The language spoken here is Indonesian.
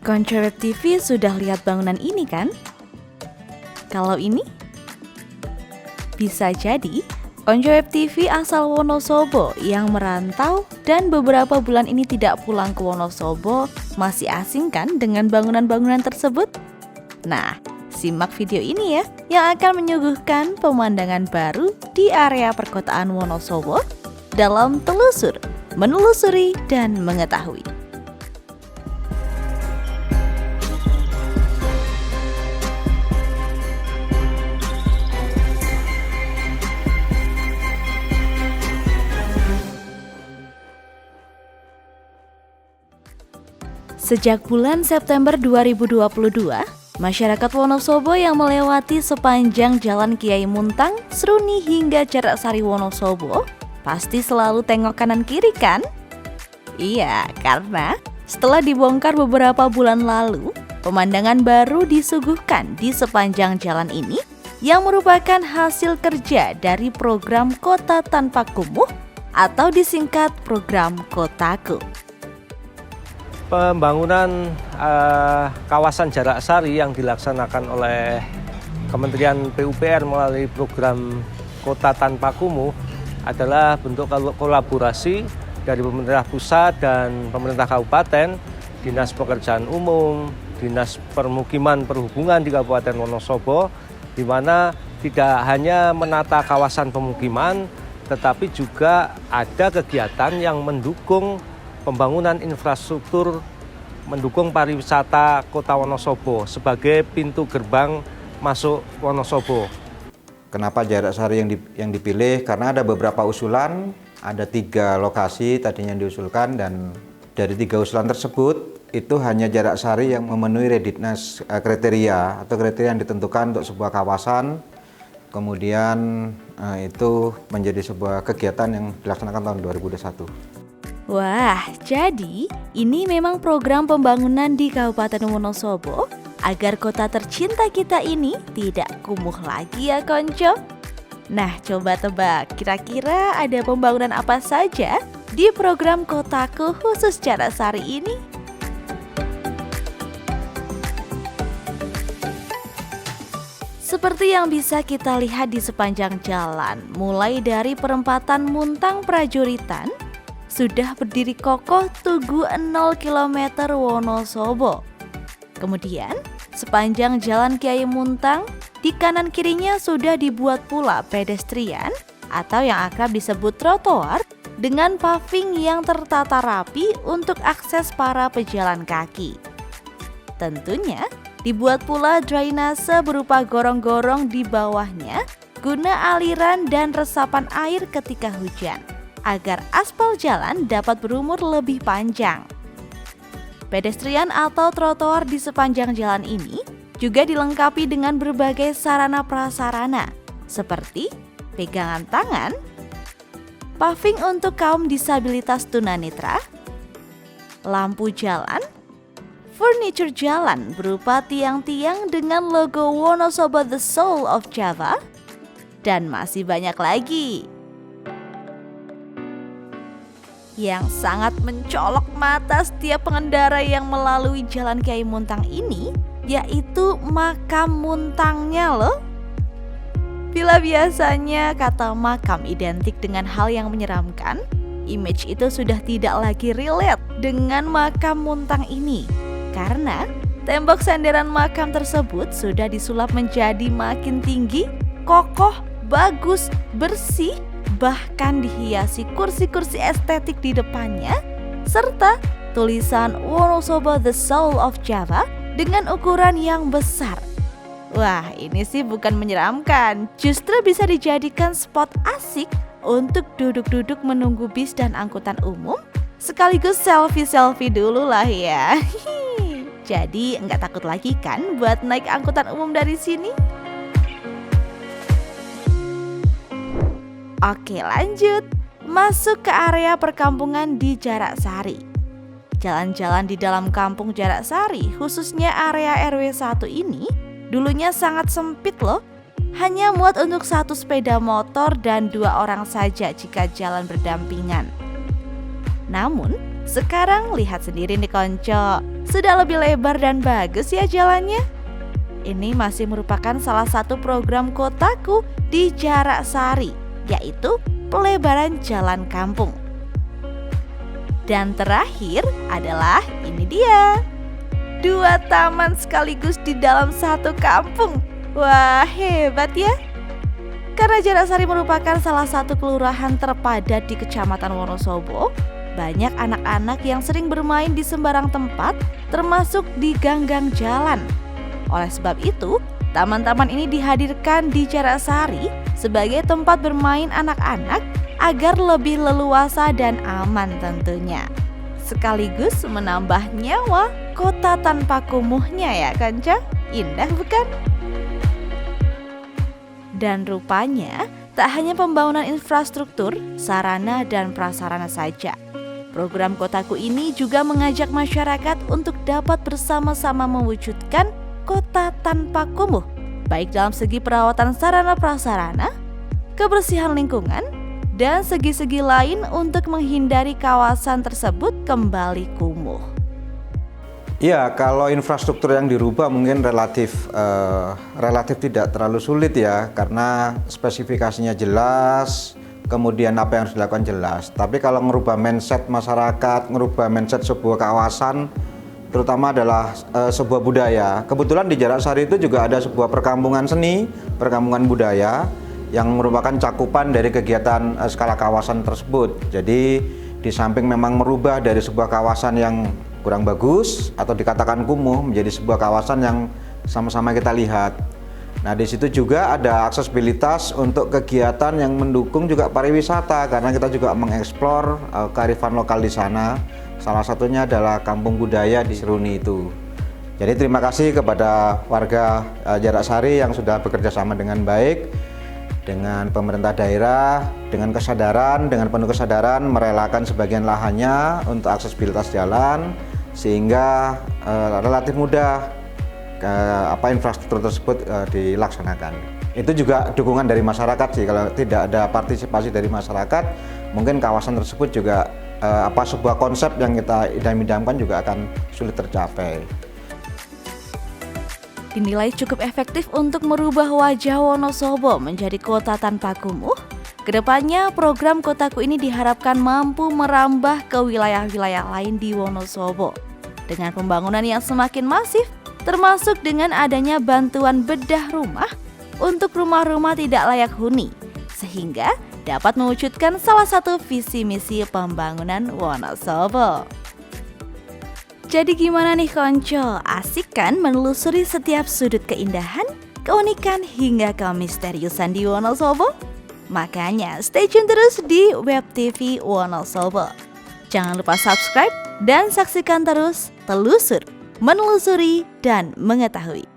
Konco Web TV sudah lihat bangunan ini kan? Kalau ini? Bisa jadi Konco Web TV asal Wonosobo yang merantau dan beberapa bulan ini tidak pulang ke Wonosobo masih asing kan dengan bangunan-bangunan tersebut? Nah, simak video ini ya yang akan menyuguhkan pemandangan baru di area perkotaan Wonosobo dalam Telusur, Menelusuri, dan Mengetahui. Sejak bulan September 2022, masyarakat Wonosobo yang melewati sepanjang Jalan Kiai Muntang, Sruni hingga Jarak Sari Wonosobo pasti selalu tengok kanan kiri kan? Iya, karena setelah dibongkar beberapa bulan lalu, pemandangan baru disuguhkan di sepanjang jalan ini yang merupakan hasil kerja dari program Kota Tanpa Kumuh atau disingkat program Kotaku. Pembangunan kawasan Jarak Sari yang dilaksanakan oleh Kementerian PUPR melalui program Kota Tanpa Kumuh adalah bentuk kolaborasi dari pemerintah pusat dan pemerintah kabupaten, Dinas Pekerjaan Umum, Dinas Permukiman Perhubungan di Kabupaten Wonosobo, di mana tidak hanya menata kawasan pemukiman, tetapi juga ada kegiatan yang mendukung pembangunan infrastruktur, mendukung pariwisata Kota Wonosobo sebagai pintu gerbang masuk Wonosobo. Kenapa Jarak Sari yang dipilih? Karena ada beberapa usulan, ada 3 lokasi tadinya yang diusulkan, dan dari 3 usulan tersebut itu hanya Jarak Sari yang memenuhi readiness kriteria atau kriteria yang ditentukan untuk sebuah kawasan. Kemudian itu menjadi sebuah kegiatan yang dilaksanakan tahun 2021. Wah, jadi ini memang program pembangunan di Kabupaten Wonosobo agar kota tercinta kita ini tidak kumuh lagi ya Konco. Nah, coba tebak, kira-kira ada pembangunan apa saja di program Kotaku khusus Jarak Sari ini? Seperti yang bisa kita lihat di sepanjang jalan, mulai dari perempatan Muntang Prajuritan, sudah berdiri kokoh Tugu 0 km Wonosobo. Kemudian, sepanjang Jalan Kiai Muntang, di kanan kirinya sudah dibuat pula pedestrian atau yang akrab disebut trotoar dengan paving yang tertata rapi untuk akses para pejalan kaki. Tentunya, dibuat pula drainase berupa gorong-gorong di bawahnya guna aliran dan resapan air ketika hujan, agar aspal jalan dapat berumur lebih panjang. Pedestrian atau trotoar di sepanjang jalan ini juga dilengkapi dengan berbagai sarana prasarana seperti pegangan tangan, paving untuk kaum disabilitas tunanetra, lampu jalan, furniture jalan berupa tiang-tiang dengan logo Wonosobo The Soul of Java, dan masih banyak lagi. Yang sangat mencolok mata setiap pengendara yang melalui Jalan Kiai Muntang ini yaitu makam Muntangnya loh. Bila biasanya kata makam identik dengan hal yang menyeramkan, image itu sudah tidak lagi relate dengan makam Muntang ini, karena tembok senderan makam tersebut sudah disulap menjadi makin tinggi, kokoh, bagus, bersih, bahkan dihiasi kursi-kursi estetik di depannya, serta tulisan Wonosobo The Soul of Java dengan ukuran yang besar. Wah, ini sih bukan menyeramkan, justru bisa dijadikan spot asik untuk duduk-duduk menunggu bis dan angkutan umum, sekaligus selfie-selfie dulu lah ya. Jadi nggak takut lagi kan buat naik angkutan umum dari sini? Oke, lanjut. Masuk ke area perkampungan di Jarak Sari. Jalan-jalan di dalam kampung Jarak Sari, khususnya area RW 1 ini, dulunya sangat sempit loh. Hanya muat untuk 1 sepeda motor dan 2 orang saja jika jalan berdampingan. Namun, Sekarang lihat sendiri nih konco, sudah lebih lebar dan bagus ya jalannya. Ini masih merupakan salah satu program Kotaku di Jarak Sari, yaitu pelebaran jalan kampung. Dan terakhir adalah ini dia, 2 taman sekaligus di dalam satu kampung. Wah, hebat ya. Karena Jarak Sari merupakan salah satu kelurahan terpadat di Kecamatan Wonosobo, banyak anak-anak yang sering bermain di sembarang tempat, termasuk di ganggang jalan. Oleh sebab itu, taman-taman ini dihadirkan di Jarak Sari sebagai tempat bermain anak-anak agar lebih leluasa dan aman tentunya. Sekaligus menambah nyawa kota tanpa kumuhnya ya Kanca. Indah bukan? Dan rupanya tak hanya pembangunan infrastruktur, sarana dan prasarana saja. Program Kotaku ini juga mengajak masyarakat untuk dapat bersama-sama mewujudkan kota tanpa kumuh, baik dalam segi perawatan sarana prasarana, kebersihan lingkungan, dan segi-segi lain untuk menghindari kawasan tersebut kembali kumuh. Ya, kalau infrastruktur yang dirubah mungkin relatif tidak terlalu sulit ya, karena spesifikasinya jelas, kemudian apa yang harus dilakukan jelas. Tapi kalau merubah mindset masyarakat, merubah mindset sebuah kawasan, terutama adalah sebuah budaya. Kebetulan di Jarak Sari itu juga ada sebuah perkampungan seni, perkampungan budaya, yang merupakan cakupan dari kegiatan skala kawasan tersebut. Jadi di samping memang merubah dari sebuah kawasan yang kurang bagus atau dikatakan kumuh menjadi sebuah kawasan yang sama-sama kita lihat. Nah, di situ juga ada aksesibilitas untuk kegiatan yang mendukung juga pariwisata, karena kita juga mengeksplor kearifan lokal di sana. Salah satunya adalah kampung budaya di Seruni itu. Jadi terima kasih kepada warga Jarak Sari yang sudah bekerja sama dengan baik dengan pemerintah daerah, dengan penuh kesadaran merelakan sebagian lahannya untuk aksesibilitas jalan, sehingga relatif mudah infrastruktur tersebut dilaksanakan. Itu juga dukungan dari masyarakat sih. Kalau tidak ada partisipasi dari masyarakat, mungkin kawasan tersebut juga sebuah konsep yang kita idam-idamkan juga akan sulit tercapai. Dinilai cukup efektif untuk merubah wajah Wonosobo menjadi kota tanpa kumuh. Kedepannya program Kotaku ini diharapkan mampu merambah ke wilayah-wilayah lain di Wonosobo dengan pembangunan yang semakin masif, termasuk dengan adanya bantuan bedah rumah untuk rumah-rumah tidak layak huni, sehingga dapat mewujudkan salah satu visi misi pembangunan Wonosobo. Jadi gimana nih konco, asik kan menelusuri setiap sudut keindahan, keunikan hingga kemisteriusan di Wonosobo? Makanya stay tune terus di Web TV Wonosobo. Jangan lupa subscribe dan saksikan terus Telusur, Menelusuri, dan Mengetahui.